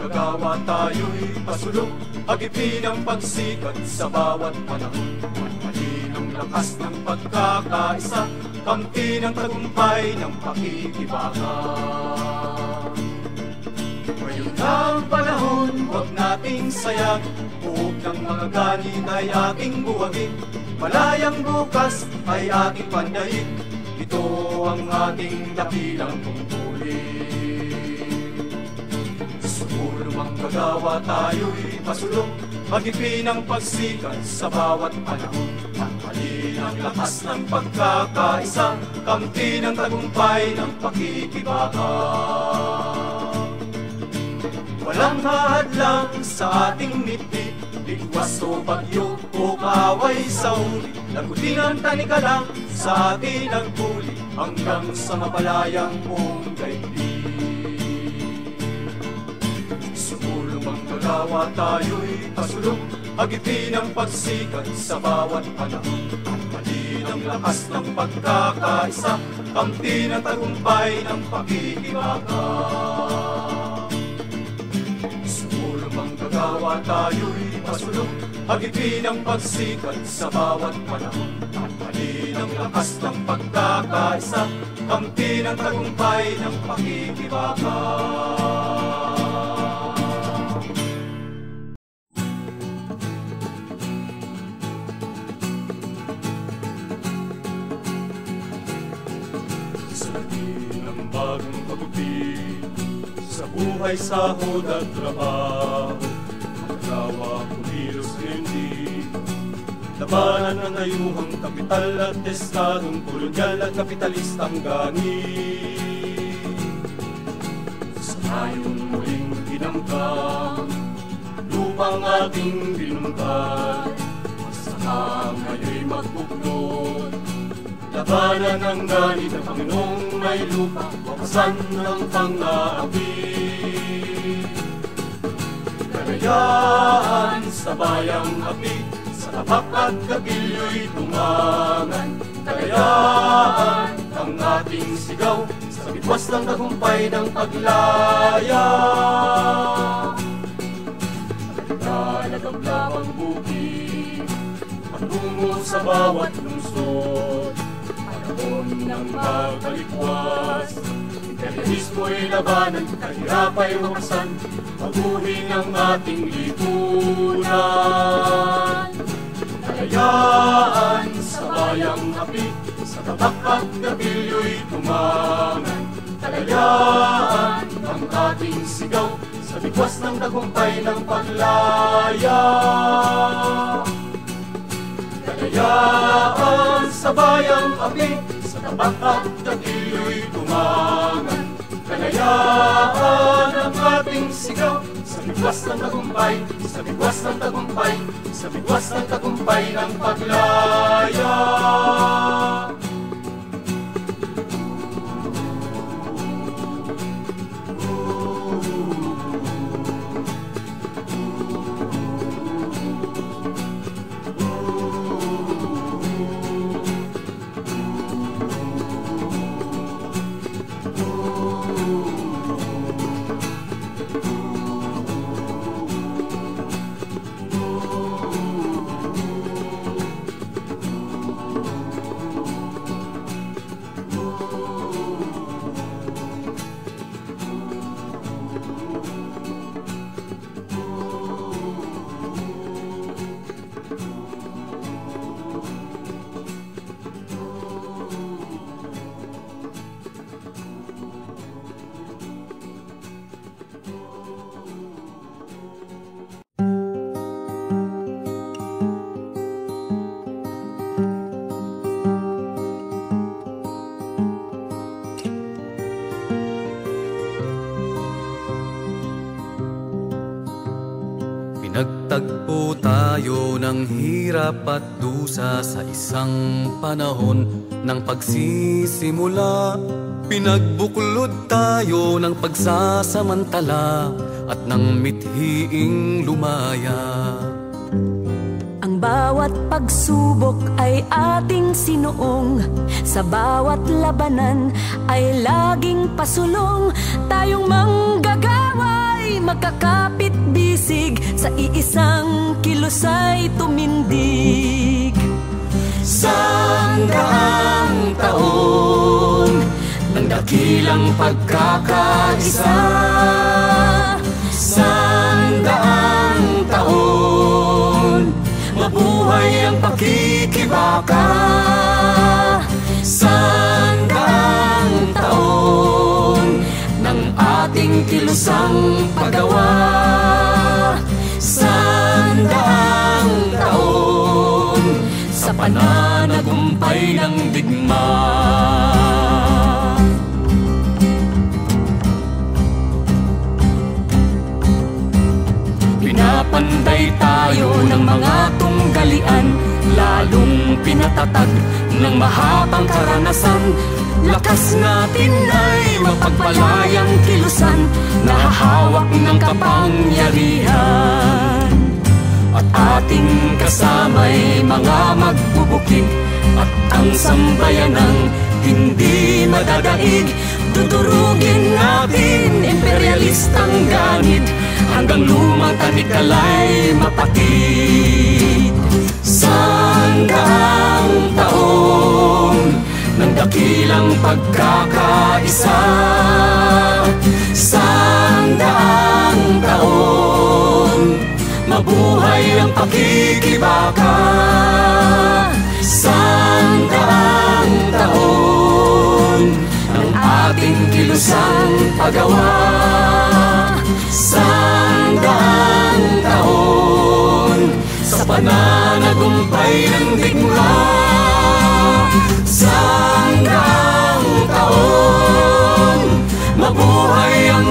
manggagawa tayo'y pasulong, agipin ang pagsikat sa bawat panahon. Malinang lakas ng pagkakaisa, kampi ng tagumpay ng pakikibaka. Ngayon ang panahon, huwag nating sayang, buhok ng mga ganit ay ating buwagin, malayang bukas ay ating pandaig, ito ang ating dakilang tungkulin. Sumulong ang kagawa tayo'y pasulong, magipin ang pagsikat sa bawat panahon. Tanghalin ang lakas ng pagkakaisa, kampi ng tagumpay ng pakikibaka. Walang hadlang sa ating mitbit, ligwas o bagyo o kaaway sa huli, lagutin ang tanika lang sa atin nagpuli, hanggang sa mapalayang buong daigdig. Sumulong ang kagawa tayo'y pasulong, agipin ang pagsikat sa bawat panahon. Tanghalin ang lakas ng pagkakaisa, kampi ng tagumpay ng pakikibaka. Kagawa tayo'y pasulong, agipin ang pagsikat sa bawat panahon. Tanghalin ang lakas ng pagkakaisa, kampi ng tagumpay ng pakikibaka. Sa lamin ng bagong pagupit, sa buhay, sahod at trabaho, magawa, kumilos, hindi labanan ang ayuhang kapital at estadong kolonyal at kapitalistang gangin. Sa tayong muling ginamkam, lupang ating binungkad, masama ngayon'y magbuklod, labanan ang ganit ng Panginoong may lupa, wakasan ng pang-aapi. Kalayaan sa bayang api, sa tapak at gabilyo'y tumangan. Kalayaan ang ating sigaw, sa bitwas ng tagumpay ng paglaya. Nalagablang ang bukid, patungo sa bawat lungsod, panahon ng magkalikwas. Imperialismo'y labanan, kahirap ay wakasan, baguhin ang ating lipunan. Kalayaan sa bayang api, sa tapak at gabilyo'y tumangan. Kalayaan ang ating sigaw, sa bigwas ng tagumpay ng paglaya. Kalayaan sa bayang api, sa tapak at gabilyo'y tumangan. Kalayaan ang ating sigaw, sa bigwas ng tagumpay, sa bigwas ng tagumpay, sa bigwas ng tagumpay ng paglaya. Nagtagpo tayo ng hirap at dusa sa isang panahon ng pagsisimula. Pinagbuklod tayo ng pagsasamantala at ng mithiing lumaya. Ang bawat pagsubok ay ating sinuong, sa bawat labanan ay laging pasulong. Tayong manggagawa'y ay magkakapit bisig, sa iisang kilos ay tumindig. Sandaang taon ng dakilang pagkakaisa, sandaang taon mabuhay ang pakikibaka, sandaang taon ng ating kilusang paggawa, sandaang taon sa pananagumpay ng digma. Pinapanday tayo ng mga tunggalian, lalong pinatatag ng mahabang karanasan. Lakas natin ay mapagpalayang kilusan, nahahawak ng kapangyarihan. At ating kasama'y mga magbubukid, at ang sambayanang hindi madadaig. Dudurugin natin imperialistang ganit, hanggang lumang tanikalay mapatid. Sandaang taon ng dakilang pagkakaisa, sandaang taon mabuhay ang pakikibaka, sandaang taon ng ating kilusang paggawa, sandaang taon sa pananagumpay ng digma, sandaang taon mabuhay ang